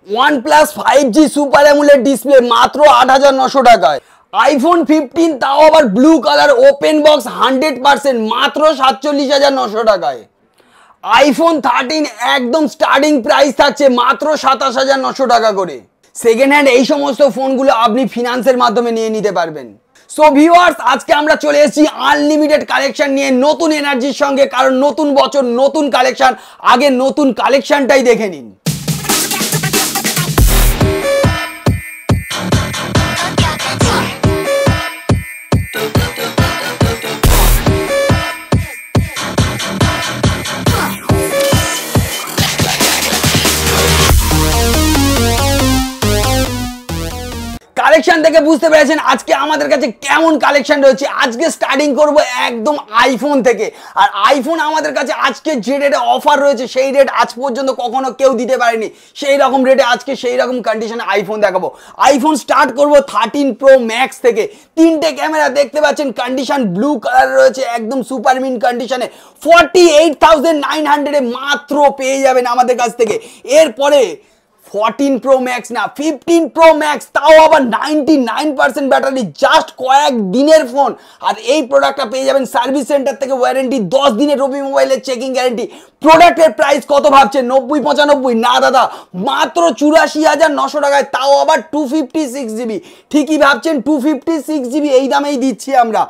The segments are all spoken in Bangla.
OnePlus 5G super AMOLED display মাত্র ৮৯০০ টাকায়। আইফোন 15 তাও আবার ব্লু কালার ওপেন বক্স 100% মাত্র ৪৭৯০০ টাকায়। আইফোন 13 একদম স্টার্টিং প্রাইস থাকছে মাত্র ২৭৯০০ টাকা করে। সেকেন্ড হ্যান্ড এই সমস্ত ফোনগুলো আপনি ফিনান্সের মাধ্যমে নিয়ে নিতে পারবেন। সো ভিউয়ার্স, আজকে আমরা চলে এসেছি আনলিমিটেড কালেকশন নিয়ে নতুন এনার্জির সঙ্গে, কারণ নতুন বছর নতুন কালেকশন। আগে নতুন কালেকশনটাই দেখে নিন। কালেকশন থেকে বুঝতে পেরেছেন আজকে আমাদের কাছে কেমন কালেকশন রয়েছে। আজকে স্টার্টিং করব একদম আইফোন থেকে। আর আইফোন আমাদের কাছে আজকে যে রেটে অফার রয়েছে সেই রেট আজ পর্যন্ত কখনো কেউ দিতে পারেনি। সেই রকম রেটে আজকে সেই রকম কন্ডিশনে আইফোন দেখাবো। আইফোন স্টার্ট করব 13 প্রো ম্যাক্স থেকে। তিনটে ক্যামেরা দেখতে পাচ্ছেন, কন্ডিশন ব্লু কালার রয়েছে, একদম সুপার মিন কন্ডিশনে 48,900 মাত্র পেয়ে যাবেন আমাদের কাছ থেকে। এরপরে 14 প্রো ম্যাক্স না 15 প্রো ম্যাক্স, তাও আবার 99% ব্যাটারি, জাস্ট কয়েক দিনের ফোন। আর এই প্রোডাক্টটা পেয়ে যাবেন সার্ভিস সেন্টার থেকে ওয়ারেন্টি, 10 দিনের রবি মোবাইলের চেকিং গ্যারেন্টি। প্রোডাক্টের প্রাইস কত ভাবছেন? 90-95? না দাদা, মাত্র 84,900 টাকায়, তাও আবার 256 জিবি। ঠিকই ভাবছেন, 256 জিবি এই দামেই দিচ্ছি আমরা।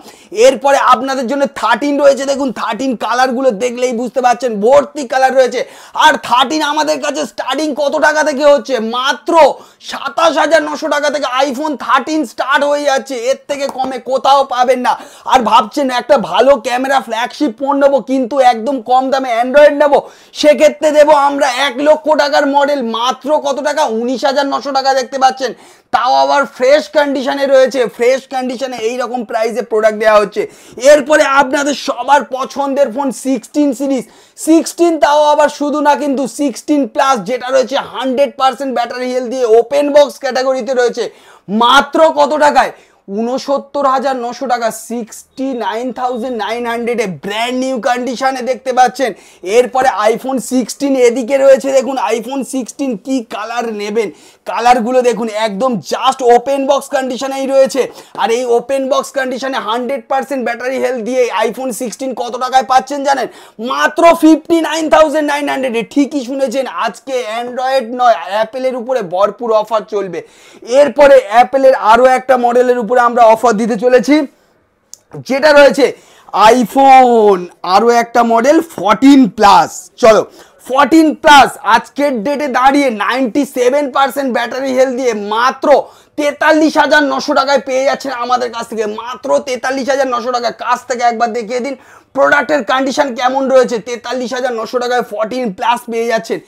এরপরে আপনাদের জন্য 13 রয়েছে। দেখুন 13 কালারগুলো দেখলেই বুঝতে পারছেন, ভর্তি কালার রয়েছে। আর 13 আমাদের কাছে স্টার্টিং কত টাকা থেকে হচ্ছে? মাত্র ২৭,৯০০ টাকা থেকে আইফোন 13 স্টার্ট হয়ে যাচ্ছে। এর থেকে কমে কোথাও পাবেন না। আর ভাবছেন একটা ভালো ক্যামেরা ফ্ল্যাগশিপ ফোন নেবো, কিন্তু একদম কম দামে অ্যান্ড্রয়েড নেবো, সেক্ষেত্রে দেবো আমরা ১,০০,০০০ টাকার মডেল মাত্র কত টাকা? ১৯,৯০০ টাকা। দেখতে পাচ্ছেন, তাও আবার ফ্রেশ কন্ডিশনে রয়েছে। ফ্রেশ কন্ডিশনে এইরকম প্রাইসে প্রোডাক্ট দেওয়া হচ্ছে। এরপরে আপনাদের সবার পছন্দের ফোন 16 সিরিজ। 16 তাও আবার শুধু না, কিন্তু 16 প্লাস যেটা রয়েছে 100% ব্যাটারি হেলথ দিয়ে ওপেন বক্স ক্যাটাগরিতে রয়েছে। মাত্র কত টাকায়? ৬৯,৯০০ টাকা, 69,900 ব্র্যান্ড নিউ কন্ডিশনে দেখতে পাচ্ছেন। এরপরে আইফোন 16 এদিকে রয়েছে। দেখুন আইফোন 16 কি কালার নেবেন, কালারগুলো দেখুন, একদম জাস্ট ওপেন বক্স কন্ডিশনেই রয়েছে। আর এই ওপেন বক্স কন্ডিশনে 100% ব্যাটারি হেলথ দিয়ে আইফোন 16 কত টাকায় পাচ্ছেন জানেন? মাত্র 59,900। ঠিকই শুনেছেন, আজকে অ্যান্ড্রয়েড নয়, অ্যাপেলের উপরে ভরপুর অফার চলবে। এরপরে অ্যাপেলের আরও একটা মডেলের উপরে আমরা অফার দিতে চলেছি, যেটা রয়েছে আইফোন আরও একটা মডেল 14 প্লাস। চলো 14 প্লাস আজকের ডেটে দাঁড়িয়ে 97% ব্যাটারি হেলথ দিয়ে মাত্র 43,900 টাকায় পেয়ে যাচ্ছেন আমাদের কাছ থেকে। মাত্র 43,900 টাকা। কাছ থেকে একবার দেখিয়ে দিন প্রোডাক্টের কন্ডিশন কেমন রয়েছে। 43,900 টাকায় 14 প্লাস পেয়ে যাচ্ছেন।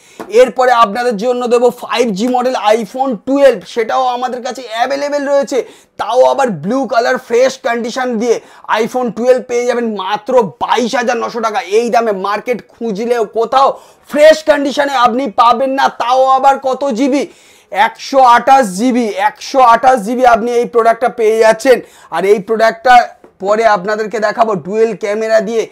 এরপরে আপনাদের জন্য দেবো 5G মডেল আইফোন 12, সেটাও আমাদের কাছে অ্যাভেলেবেল রয়েছে, তাও আবার ব্লু কালার ফ্রেশ কন্ডিশন দিয়ে আইফোন 12 পেয়ে যাবেন মাত্র 22,900 টাকা। এই দামে মার্কেট খুঁজলেও কোথাও ফ্রেশ কন্ডিশনে আপনি পাবেন না। তাও আবার কত জিবি? 128 জিবি। 128 জিবি আপনি এই প্রোডাক্টটা পেয়ে যাচ্ছেন। আর এই প্রোডাক্টটা পরে আপনাদেরকে দেখাবো ডুয়েল ক্যামেরা দিয়ে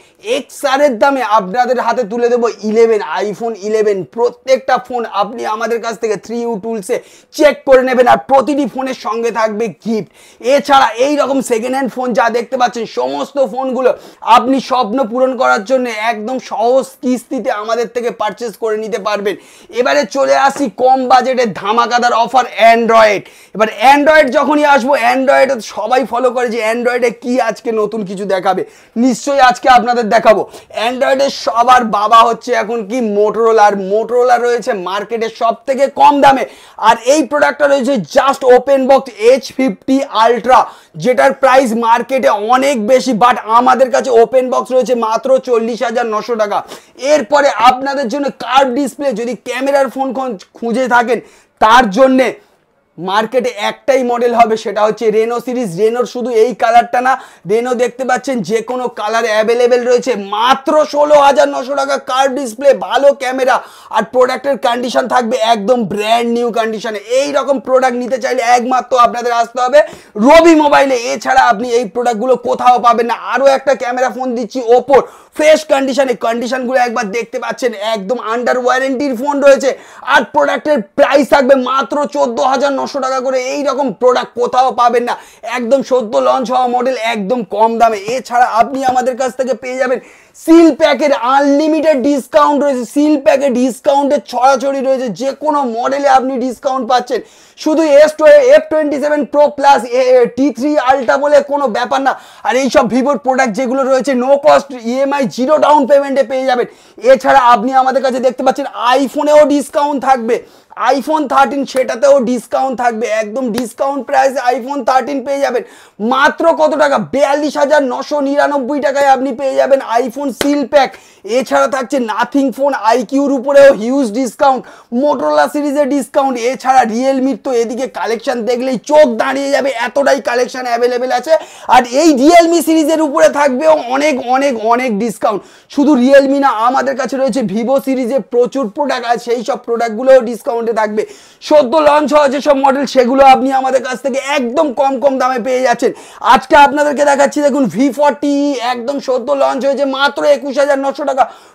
XR এর দামে আপনাদের হাতে তুলে দেবো 11 আইফোন 11। প্রত্যেকটা ফোন আপনি আমাদের কাছ থেকে 3U টুলসে চেক করে নেবেন, আর প্রতিটি ফোনের সঙ্গে থাকবে গিফট। এছাড়া এই রকম সেকেন্ড হ্যান্ড ফোন যা দেখতে পাচ্ছেন, সমস্ত ফোনগুলো আপনি স্বপ্ন পূরণ করার জন্য একদম সহজ কিস্তিতে আমাদের থেকে পারচেস করে নিতে পারবেন। এবারে চলে আসি কম বাজেটের ধামাকাদার অফার অ্যান্ড্রয়েড। এবার অ্যান্ড্রয়েড যখনই আসবো, অ্যান্ড্রয়েড সবাই ফলো করে যে অ্যান্ড্রয়েডে কি আজকে নতুন কিছু দেখাবে। নিশ্চয়ই আজকে আপনাদের দেখাবো। অ্যান্ড্রয়েডের সবার বাবা হচ্ছে এখন কি মোটরোলা। আর মোটরোলা রয়েছে মার্কেটে সব থেকে কম দামে। আর এই প্রোডাক্টটা রয়েছে just open box H50 ultra, যেটার প্রাইস মার্কেটে অনেক বেশি, বাট আমাদের কাছে ওপেন বক্স রয়েছে মাত্র 40,900 টাকা। এরপরে আপনাদের জন্য কার্ভ ডিসপ্লে, যদি ক্যামেরার ফোন খুঁজে থাকেন তার জন্যে মার্কেটে একটাই মডেল হবে, সেটা হচ্ছে রেনো সিরিজ। রেনোর শুধু এই কালারটা না, রেনো দেখতে পাচ্ছেন যে কোনো কালার অ্যাভেলেবেল রয়েছে। মাত্র 16,900 টাকা, কার্ভ ডিসপ্লে, ভালো ক্যামেরা, আর প্রোডাক্টের কন্ডিশন থাকবে একদম ব্র্যান্ড নিউ কন্ডিশনে। এই রকম প্রোডাক্ট নিতে চাইলে একমাত্র আপনাদের আসতে হবে রবি মোবাইলে। এছাড়া আপনি এই প্রোডাক্টগুলো কোথাও পাবেন না। আরও একটা ক্যামেরা ফোন দিচ্ছি ওপোর, ফ্রেশ কন্ডিশনে, কন্ডিশনগুলো একবার দেখতে পাচ্ছেন, একদম আন্ডার ওয়ারেন্টির ফোন রয়েছে। আর প্রোডাক্টের প্রাইস থাকবে মাত্র 14,900 টাকা করে। এই রকম প্রোডাক্ট কোথাও পাবেন না, একদম সদ্য লঞ্চ হওয়া মডেল, একদম কম দামে। এছাড়া আপনি আমাদের কাছ থেকে পেয়ে যাবেন সিল প্যাকের আনলিমিটেড ডিসকাউন্ট রয়েছে। সিল প্যাকে ডিসকাউন্টের ছড়াছড়ি রয়েছে, যে কোনো মডেলে আপনি ডিসকাউন্ট পাচ্ছেন। শুধু F27 Pro plus T3 ultra বলে কোনো ব্যাপার না। আর এইসব ভিভোর প্রোডাক্ট যেগুলো রয়েছে no cost EMI, zero down পেমেন্টে পেয়ে যাবেন। এছাড়া আপনি আমাদের কাছে দেখতে পাচ্ছেন আইফোনেও ডিসকাউন্ট থাকবে। আইফোন 13 সেটাতেও ডিসকাউন্ট থাকবে, একদম ডিসকাউন্ট প্রাইসে আইফোন 13 পেয়ে যাবেন। মাত্র কত টাকা? 42,999 টাকায় আপনি পেয়ে যাবেন আইফোন সিল প্যাক। এছাড়া থাকছে নাথিং ফোন আইকিউর উপরেও হিউজ ডিসকাউন্ট, মোটরোলা সিরিজের ডিসকাউন্ট। এছাড়া রিয়েলমির তো এদিকে কালেকশন দেখলেই চোখ দাঁড়িয়ে যাবে, এতটাই কালেকশন অ্যাভেলেবেল আছে। আর এই রিয়েলমি সিরিজের উপরে থাকবেও অনেক অনেক অনেক ডিসকাউন্ট। শুধু রিয়েলমি না, আমাদের কাছে রয়েছে ভিভো সিরিজে প্রচুর প্রোডাক্ট আছে, সেই সব প্রোডাক্টগুলোও ডিসকাউন্টে থাকবে। সদ্য লঞ্চ হওয়া যেসব মডেল, সেগুলো আপনি আমাদের কাছ থেকে একদম কম কম দামে পেয়ে যাচ্ছেন। আজকে আপনাদেরকে দেখাচ্ছি, দেখুন V40 একদম সদ্য লঞ্চ হয়েছে, মাত্র 21,900 টাকা।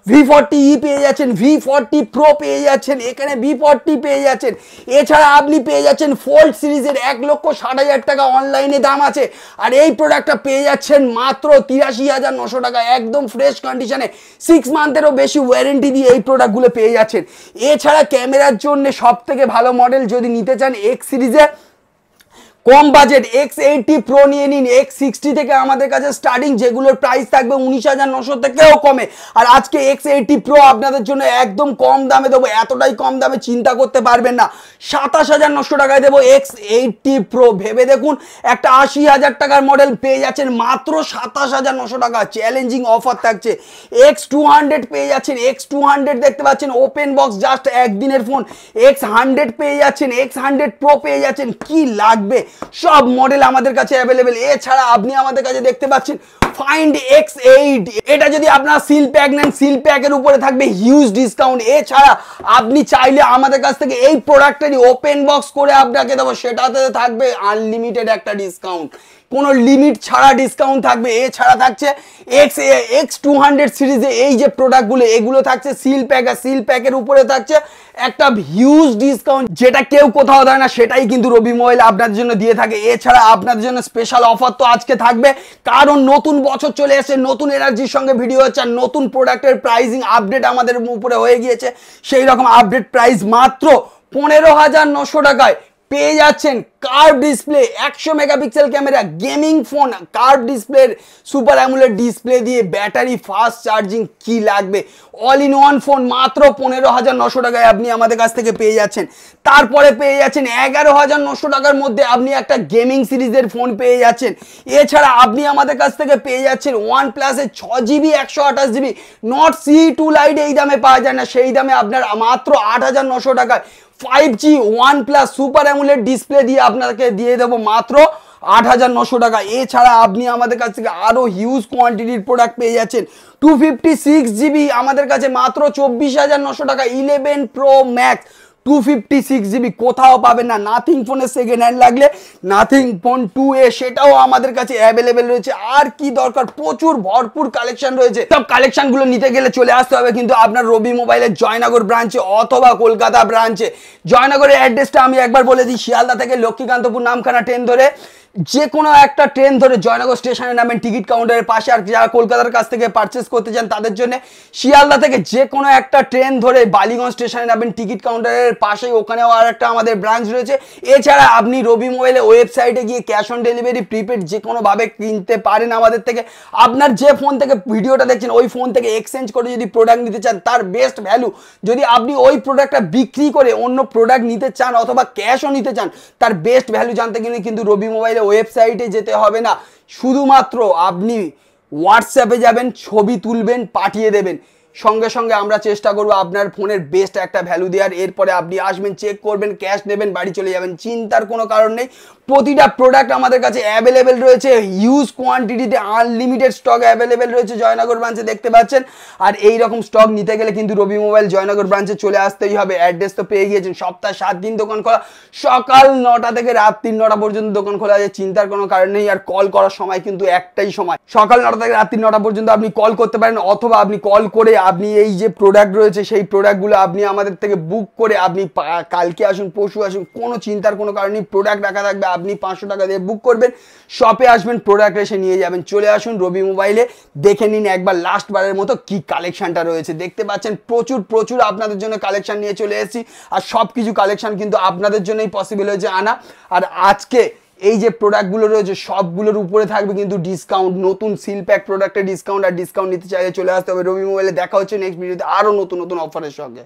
V40 পেয়ে যাচ্ছেন, V40 Pro পেয়ে যাচ্ছেন, এখানে V40 পেয়ে যাচ্ছেন। এছাড়া আপনি পেয়ে যাচ্ছেন ফোল্ড সিরিজের 1,60,000 টাকা অনলাইনে দাম আছে। আর এই প্রোডাক্টটা পেয়ে যাচ্ছেন মাত্র 83,900 টাকা, একদম ফ্রেশ কন্ডিশনে, 6 মান্থেরও বেশি ওয়ারেন্টি দিয়ে এই প্রোডাক্টগুলো পেয়ে যাচ্ছেন। এছাড়া ক্যামেরার জন্য সব থেকে ভালো মডেল যদি নিতে চান X সিরিজে, কম বাজেট X80 Pro নিয়ে নিন। X60 থেকে আমাদের কাছে স্টার্টিং, যেগুলোর প্রাইস থাকবে 19,900 থেকেও কমে। আর আজকে X80 Pro আপনাদের জন্য একদম কম দামে দেবো, এতটাই কম দামে চিন্তা করতে পারবেন না। 27,900 টাকায় দেবো X80 Pro। ভেবে দেখুন, একটা 80,000 টাকার মডেল পেয়ে যাচ্ছেন মাত্র 27,900 টাকা। চ্যালেঞ্জিং অফার থাকছে। X200 পেয়ে যাচ্ছেন, X200 দেখতে পাচ্ছেন ওপেন বক্স, জাস্ট একদিনের ফোন। X100 পেয়ে যাচ্ছেন, X100 Pro পেয়ে যাচ্ছেন। কি লাগবে সব মডেল আমাদের কাছে অ্যাভেলেবেল। এছাড়া আপনি আমাদের কাছে দেখতে পাচ্ছেন ফাইন্ড X8, এটা যদি আপনার সিল প্যাক নেন, সিল প্যাকের উপরে থাকবে হিউজ ডিসকাউন্ট। এছাড়া আপনি চাইলে আমাদের কাছ থেকে এই প্রোডাক্টেরই ওপেন বক্স করে আপনাকে দেবো, সেটাতে থাকবে আনলিমিটেড একটা ডিসকাউন্ট, কোনো লিমিট ছাড়া ডিসকাউন্ট থাকবে। এছাড়া থাকছে X200 সিরিজে এই যে প্রোডাক্টগুলো, এগুলো থাকছে সিল প্যাক, আর সিল প্যাকের উপরে থাকছে একটা হিউজ ডিসকাউন্ট, যেটা কেউ কোথাও দেয় না, সেটাই কিন্তু রবি মোবাইল আপনাদের জন্য দিয়ে থাকে। এছাড়া আপনাদের জন্য স্পেশাল অফার তো আজকে থাকবে, কারণ নতুন বছর চলে এসেছে, নতুন এনার্জির সঙ্গে ভিডিও হচ্ছে, আর নতুন প্রোডাক্টের প্রাইসিং আপডেট আমাদের উপরে হয়ে গিয়েছে। সেই রকম আপডেট প্রাইস মাত্র 15,900 টাকায় পেয়ে যাচ্ছেন curve display, 100 megapixel camera, gaming phone, curve ডিসপ্লের সুপার অ্যামোলেড ডিসপ্লে দিয়ে, ব্যাটারি ফাস্ট চার্জিং, কি লাগবে? অল ইন ওয়ান ফোন মাত্র 15,900 টাকায় আপনি আমাদের কাছ থেকে পেয়ে যাচ্ছেন। তারপরে পেয়ে যাচ্ছেন 11,900 টাকার মধ্যে আপনি একটা গেমিং সিরিজের ফোন পেয়ে যাচ্ছেন। এছাড়া আপনি আমাদের কাছ থেকে পেয়ে যাচ্ছেন OnePlus-এর 6GB 128GB not C2 light, এই দামে পাওয়া যায় না, সেই দামে আপনার মাত্র 8,900 টাকায় 5G OnePlus super AMOLED display দিয়ে আপনাকে দিয়ে দেবো মাত্র 8,900 টাকা। এছাড়া আপনি আমাদের কাছ থেকে আরও হিউজ কোয়ান্টিটির প্রোডাক্ট পেয়ে যাচ্ছেন। 256GB আমাদের কাছে মাত্র 24,900 টাকা। 11 Pro Max 256GB কোথাও পাবেন না। নাথিং ফোনের সেকেন্ড হ্যান্ড লাগলে নাথিং ফোন 2A সেটাও আমাদের কাছে অ্যাভেলেবেল রয়েছে। আর কি দরকার, প্রচুর ভরপুর কালেকশন রয়েছে। সব কালেকশনগুলো নিতে গেলে চলে আসতে হবে কিন্তু আপনার রবি মোবাইলের জয়নগর ব্রাঞ্চে অথবা কলকাতা ব্রাঞ্চে। জয়নগরের অ্যাড্রেসটা আমি একবার বলে দিই, শিয়ালদা থেকে লক্ষ্মীকান্তপুর নামখানা ট্রেন ধরে, যে কোনো একটা ট্রেন ধরে জয়নগর স্টেশনে নামেন, টিকিট কাউন্টারের পাশে। আর যারা কলকাতার কাছ থেকে পারচেস করতে চান তাদের জন্য শিয়ালদা থেকে যে কোনো একটা ট্রেন ধরে বালিগঞ্জ স্টেশনে নামেন, টিকিট কাউন্টারের পাশেই, ওখানেও আর একটা আমাদের ব্রাঞ্চ রয়েছে। এছাড়া আপনি রবি মোবাইলে ওয়েবসাইটে গিয়ে ক্যাশ অন ডেলিভারি প্রিপেড যে কোনোভাবে কিনতে পারেন আমাদের থেকে। আপনার যে ফোন থেকে ভিডিওটা দেখছেন ওই ফোন থেকে এক্সচেঞ্জ করে যদি প্রোডাক্ট নিতে চান, তার বেস্ট ভ্যালু, যদি আপনি ওই প্রোডাক্টটা বিক্রি করে অন্য প্রোডাক্ট নিতে চান অথবা ক্যাশও নিতে চান, তার বেস্ট ভ্যালু জানতে গেলে কিন্তু রবি মোবাইলে ওয়েবসাইটে যেতে হবে না, শুধুমাত্র আপনি হোয়াটসঅ্যাপে যাবেন, ছবি তুলবেন, পাঠিয়ে দেবেন, সঙ্গে সঙ্গে আমরা চেষ্টা করবো আপনার ফোনের বেস্ট একটা ভ্যালু দেওয়ার। এরপরে আপনি আসবেন, চেক করবেন, ক্যাশ নেবেন, বাড়ি চলে যাবেন, চিন্তার কোনো কারণ নেই। প্রতিটা প্রোডাক্ট আমাদের কাছে অ্যাভেলেবেল রয়েছে, হিউজ কোয়ান্টিটিতে আনলিমিটেড স্টক অ্যাভেলেবেল রয়েছে জয়নগর ব্রাঞ্চে, দেখতে পাচ্ছেন। আর এই রকম স্টক নিতে গেলে কিন্তু রবি মোবাইল জয়নগর ব্রাঞ্চে চলে আসতেই হবে। অ্যাড্রেস তো পেয়ে গিয়েছেন, সপ্তাহে 7 দিন দোকান খোলা, সকাল 9টা থেকে রাত 9টা পর্যন্ত দোকান খোলা আছে, চিন্তার কোনো কারণ নেই। আর কল করার সময় কিন্তু একটাই সময়, সকাল 9টা থেকে রাত 9টা পর্যন্ত আপনি কল করতে পারেন, অথবা আপনি কল করে আপনি এই যে প্রোডাক্ট রয়েছে সেই প্রোডাক্টগুলো আপনি আমাদের থেকে বুক করে আপনি কালকে আসুন, পরশু আসুন, কোনো চিন্তার কোনো কারণ নেই। প্রোডাক্ট রাখা থাকবে, আপনি 500 টাকা দিয়ে বুক করবেন, শপে আসবেন, প্রোডাক্ট এসে নিয়ে যাবেন। চলে আসুন রবি মোবাইলে, দেখে নিন একবার লাস্ট বারের মতো কি কালেকশনটা রয়েছে। দেখতে পাচ্ছেন প্রচুর প্রচুর আপনাদের জন্য কালেকশন নিয়ে চলে এসেছি, আর সব কিছু কালেকশন কিন্তু আপনাদের জন্যই পসিবল হয়েছে আনা। আর আজকে এই যে প্রোডাক্টগুলো রয়েছে সবগুলোর উপরে থাকবে কিন্তু ডিসকাউন্ট, নতুন সিল প্যাক প্রোডাক্টের ডিসকাউন্ট। আর ডিসকাউন্ট নিতে চাইলে চলে আসতে হবে রবি মোবাইলে। দেখা হচ্ছে নেক্সট ভিডিওতে আরও নতুন নতুন অফারের সঙ্গে।